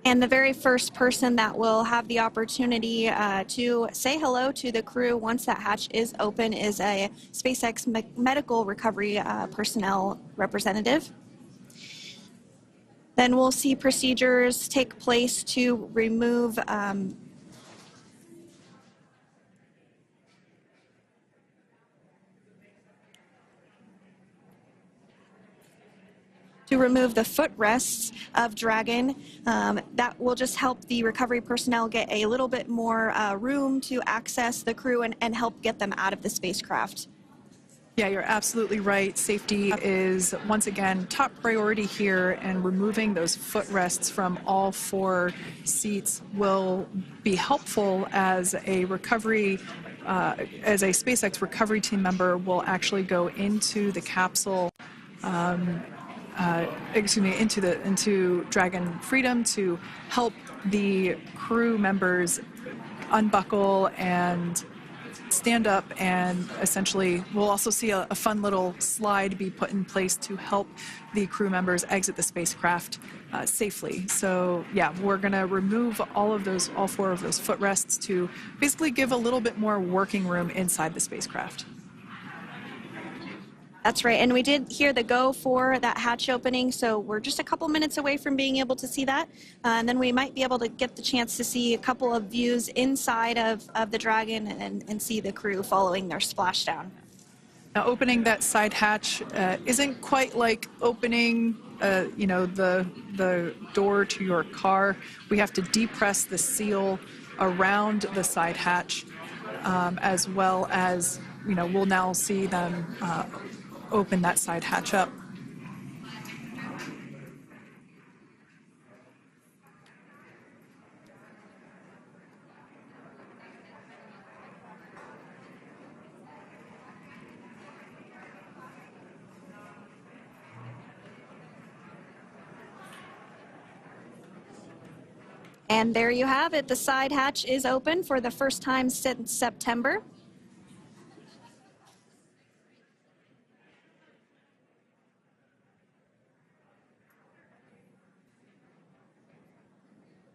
And the very first person that will have the opportunity to say hello to the crew once that hatch is open is a SpaceX medical recovery personnel representative. Then we'll see procedures take place to remove the footrests of Dragon. That will just help the recovery personnel get a little bit more room to access the crew and help get them out of the spacecraft. Yeah, you're absolutely right. Safety is, once again, top priority here, and removing those footrests from all 4 seats will be helpful as a recovery, as a SpaceX recovery team member will actually go into the capsule, into Dragon Freedom to help the crew members unbuckle and stand up, and essentially we'll also see a fun little slide be put in place to help the crew members exit the spacecraft safely. So yeah, we're going to remove all 4 of those footrests to basically give a little bit more working room inside the spacecraft. That's right, and we did hear the go for that hatch opening, so we're just a couple minutes away from being able to see that, and then we might be able to get the chance to see a couple of views inside of the Dragon and see the crew following their splashdown. Now, opening that side hatch isn't quite like opening, the door to your car. We have to depress the seal around the side hatch, as well as, we'll now see them open that side hatch up. And there you have it. The side hatch is open for the first time since September.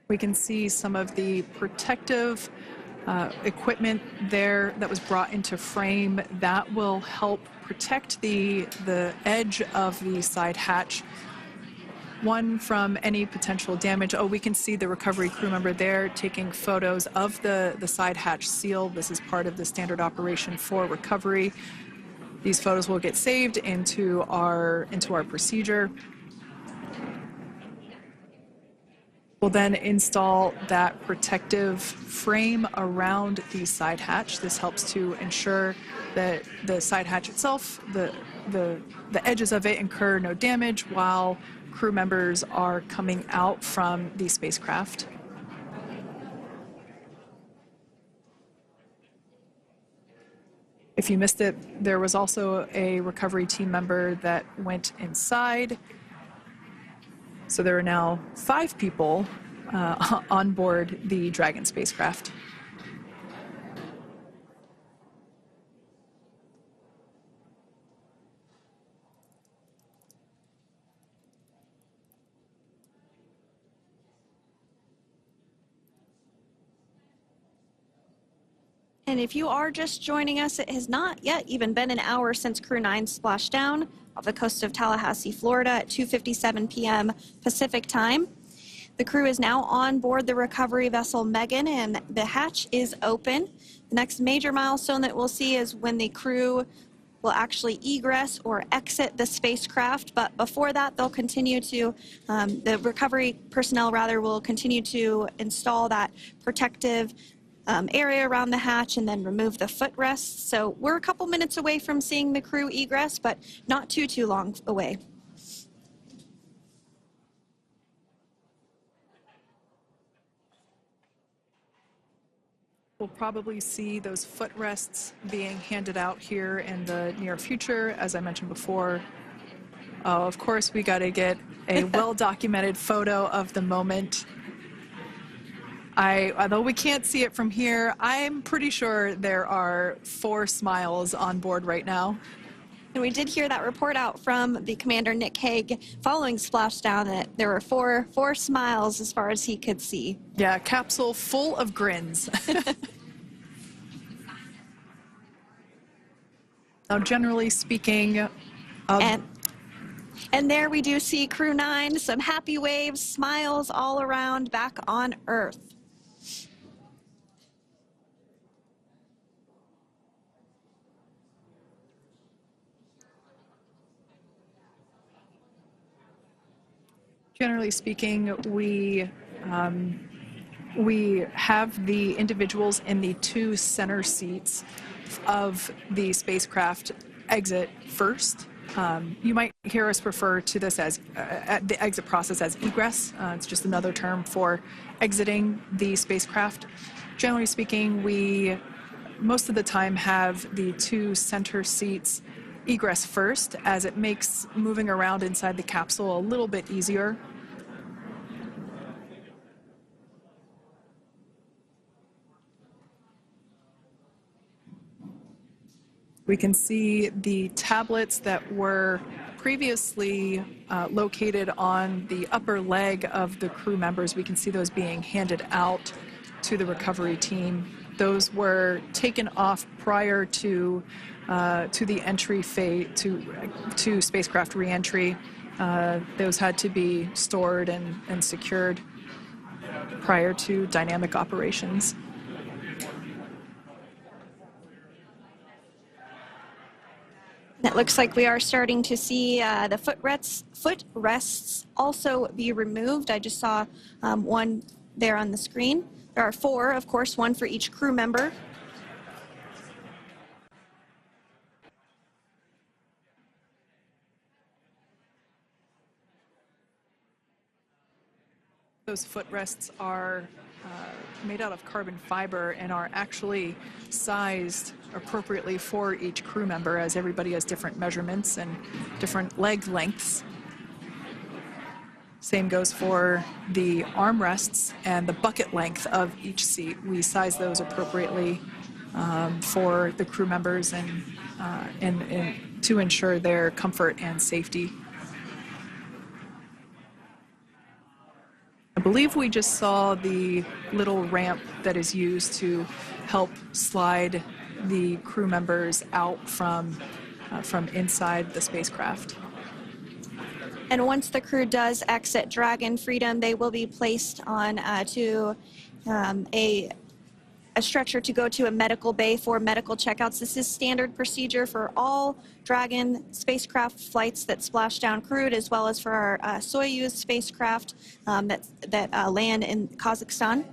We can see some of the protective equipment there that was brought into frame that will help protect the edge of the side hatch, one from any potential damage. Oh, we can see the recovery crew member there taking photos of the side hatch seal. This is part of the standard operation for recovery. These photos will get saved into our procedure. We'll then install that protective frame around the side hatch. This helps to ensure that the side hatch itself, the edges of it, incur no damage while crew members are coming out from the spacecraft. If you missed it, there was also a recovery team member that went inside. So there are now 5 people on board the Dragon spacecraft. And if you are just joining us, it has not yet even been an hour since Crew 9 splashed down off the coast of Tallahassee, Florida at 2:57 p.m. Pacific time. The crew is now on board the recovery vessel Megan, and the hatch is open. The next major milestone that we'll see is when the crew will actually egress or exit the spacecraft. But before that, they'll continue to, the recovery personnel rather, will continue to install that protective area around the hatch and then remove the footrests. So we're a couple minutes away from seeing the crew egress, but not too long away. We'll probably see those footrests being handed out here in the near future, as I mentioned before. Of course, we got to get a well-documented photo of the moment. Although we can't see it from here, I'm pretty sure there are 4 smiles on board right now. And we did hear that report out from the commander, Nick Hague, following splashdown, that there were four smiles as far as he could see. Yeah, capsule full of grins. Now, generally speaking, and there we do see Crew 9, some happy waves, smiles all around back on Earth. Generally speaking, we have the individuals in the two center seats of the spacecraft exit first. You might hear us refer to this as the exit process as egress. It's just another term for exiting the spacecraft. Generally speaking, we most of the time have the two center seats egress first, as it makes moving around inside the capsule a little bit easier. We can see the tablets that were previously located on the upper leg of the crew members. We can see those being handed out to the recovery team. Those were taken off prior to the entry phase, to spacecraft reentry. Those had to be stored and secured prior to dynamic operations. It looks like we are starting to see the footrests also be removed. I just saw one there on the screen. There are 4, of course, 1 for each crew member. Those footrests are made out of carbon fiber and are actually sized appropriately for each crew member, as everybody has different measurements and different leg lengths. Same goes for the armrests and the bucket length of each seat. We size those appropriately for the crew members and to ensure their comfort and safety. I believe we just saw the little ramp that is used to help slide the crew members out from inside the spacecraft. And once the crew does exit Dragon Freedom, they will be placed on to a stretcher to go to a medical bay for medical checkouts. This is standard procedure for all Dragon spacecraft flights that splashdown crewed, as well as for our Soyuz spacecraft that land in Kazakhstan.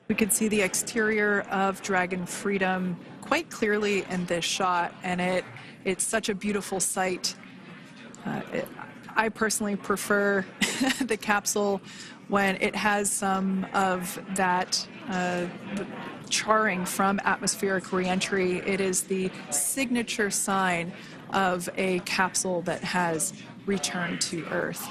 We can see the exterior of Dragon Freedom quite clearly in this shot, and it's such a beautiful sight. I personally prefer the capsule when it has some of that charring from atmospheric reentry. It is the signature sign of a capsule that has returned to Earth.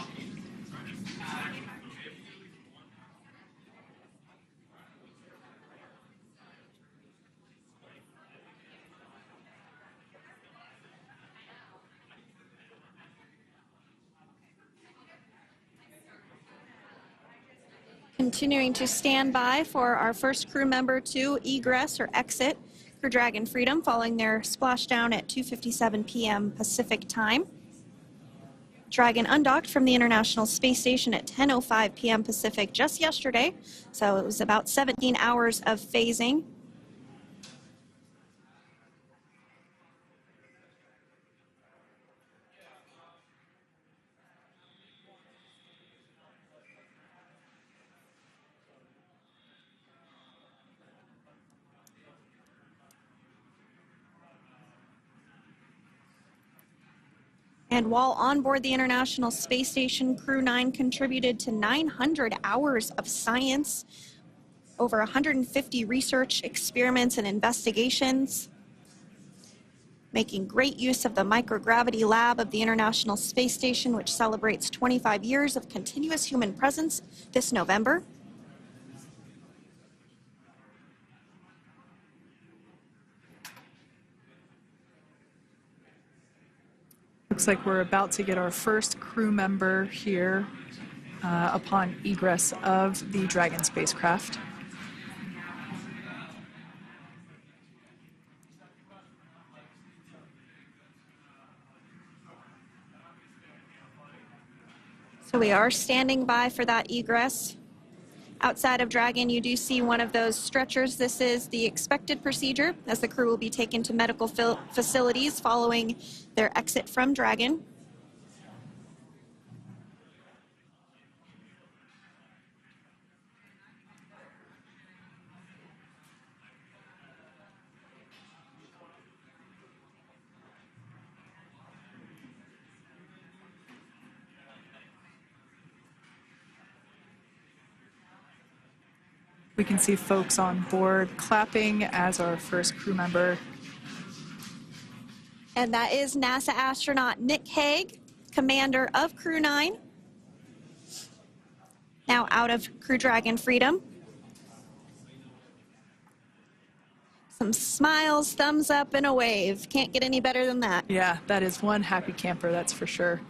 Continuing to stand by for our first crew member to egress or exit for Dragon Freedom following their splashdown at 2:57 p.m. Pacific time. Dragon undocked from the International Space Station at 10:05 p.m. Pacific just yesterday, so it was about 17 hours of phasing. And while on board the International Space Station, Crew 9 contributed to 900 hours of science, over 150 research experiments and investigations. making great use of the microgravity lab of the International Space Station, which celebrates 25 years of continuous human presence this November. Looks like we're about to get our first crew member here upon egress of the Dragon spacecraft. So we are standing by for that egress. Outside of Dragon, you do see one of those stretchers. This is the expected procedure, as the crew will be taken to medical facilities following their exit from Dragon. We can see folks on board clapping as our first crew member. And that is NASA astronaut Nick Hague, commander of Crew 9, now out of Crew Dragon Freedom. Some smiles, thumbs up, and a wave. Can't get any better than that. Yeah, that is one happy camper, that's for sure.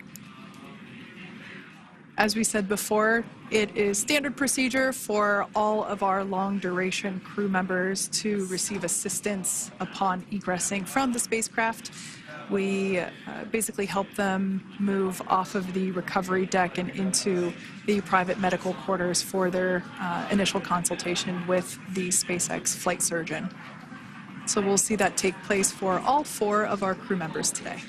As we said before, it is standard procedure for all of our long-duration crew members to receive assistance upon egressing from the spacecraft. We basically help them move off of the recovery deck and into the private medical quarters for their initial consultation with the SpaceX flight surgeon. So we'll see that take place for all 4 of our crew members today.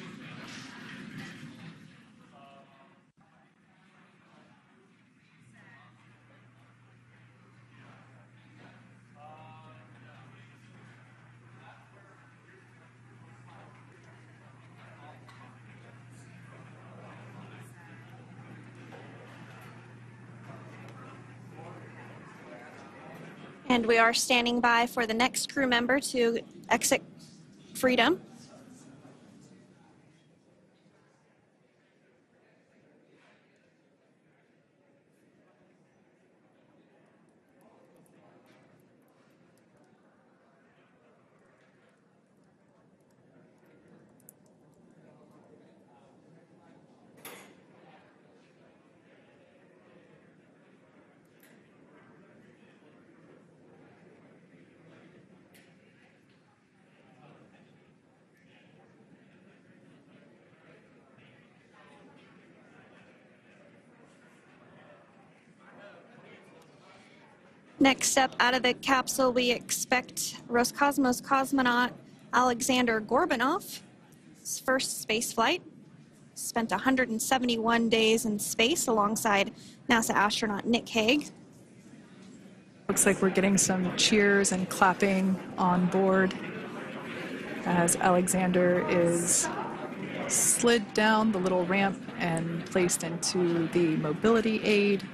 And we are standing by for the next crew member to exit Freedom. Next up out of the capsule, we expect Roscosmos cosmonaut Alexander Gorbanov. His first space flight. Spent 171 days in space alongside NASA astronaut Nick Hague. Looks like we're getting some cheers and clapping on board as Alexander is slid down the little ramp and placed into the mobility aid.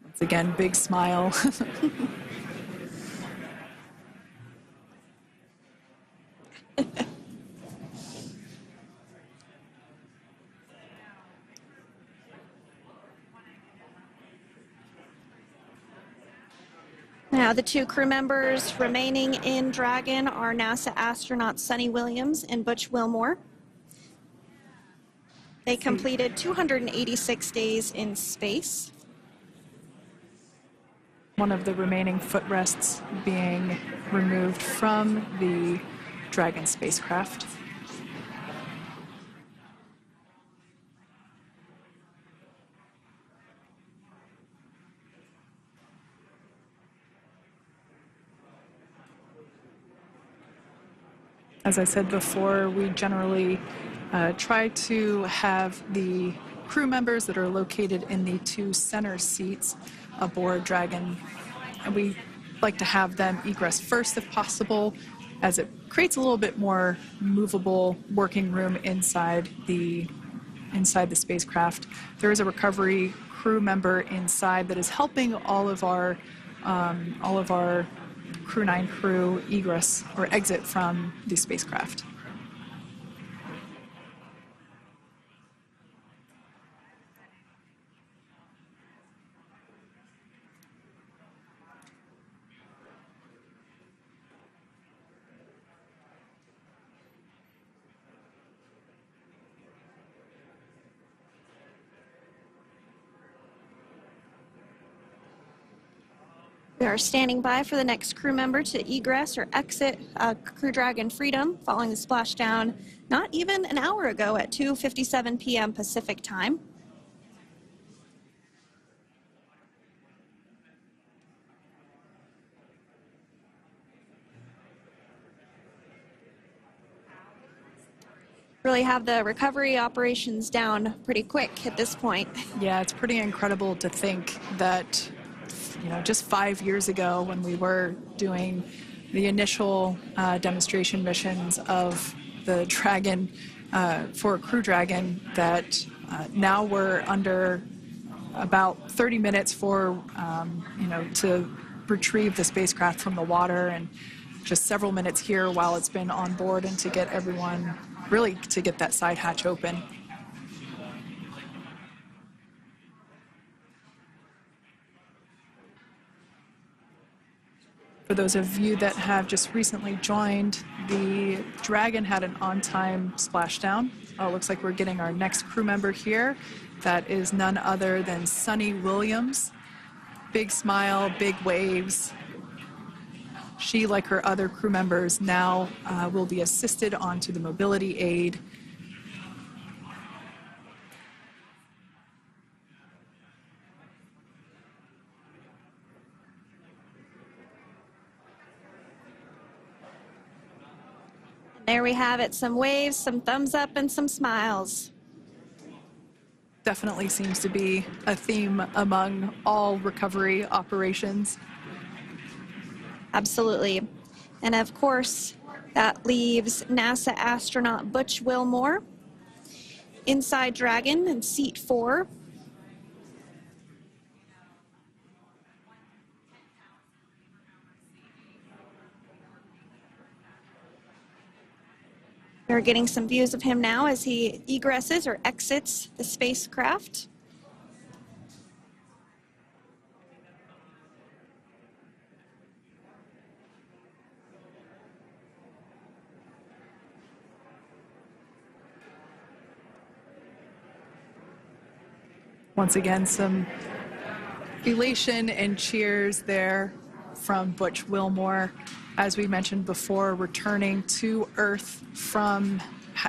Once again, big smile. Now, the 2 crew members remaining in Dragon are NASA astronauts Suni Williams and Butch Wilmore. They completed 286 days in space. One of the remaining footrests being removed from the Dragon spacecraft. As I said before, we generally try to have the crew members that are located in the 2 center seats aboard Dragon, and we like to have them egress first if possible, as it creates a little bit more movable working room inside the spacecraft. There is a recovery crew member inside that is helping all of our Crew 9 crew egress or exit from the spacecraft. We are standing by for the next crew member to egress or exit Crew Dragon Freedom following the splashdown not even an hour ago at 2:57 p.m. Pacific time. Really have the recovery operations down pretty quick at this point. Yeah, it's pretty incredible to think that, you know, just 5 years ago when we were doing the initial demonstration missions of the Dragon for Crew Dragon, that now we're under about 30 minutes for, you know, to retrieve the spacecraft from the water, and just several minutes here while it's been on board and to get everyone, really to get that side hatch open. For those of you that have just recently joined, the Dragon had an on-time splashdown. Looks like we're getting our next crew member here. That is none other than Suni Williams. Big smile, big waves. She, like her other crew members, now will be assisted onto the mobility aid. There we have it, some waves, some thumbs up, and some smiles. Definitely seems to be a theme among all recovery operations. Absolutely. And of course, that leaves NASA astronaut Butch Wilmore inside Dragon in seat 4. We're getting some views of him now as he egresses or exits the spacecraft. Once again, some elation and cheers there from Butch Wilmore. As we mentioned before, returning to Earth from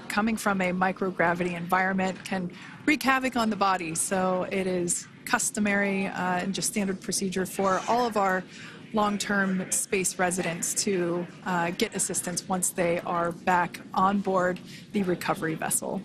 coming from a microgravity environment can wreak havoc on the body. So it is customary and just standard procedure for all of our long-term space residents to get assistance once they are back on board the recovery vessel.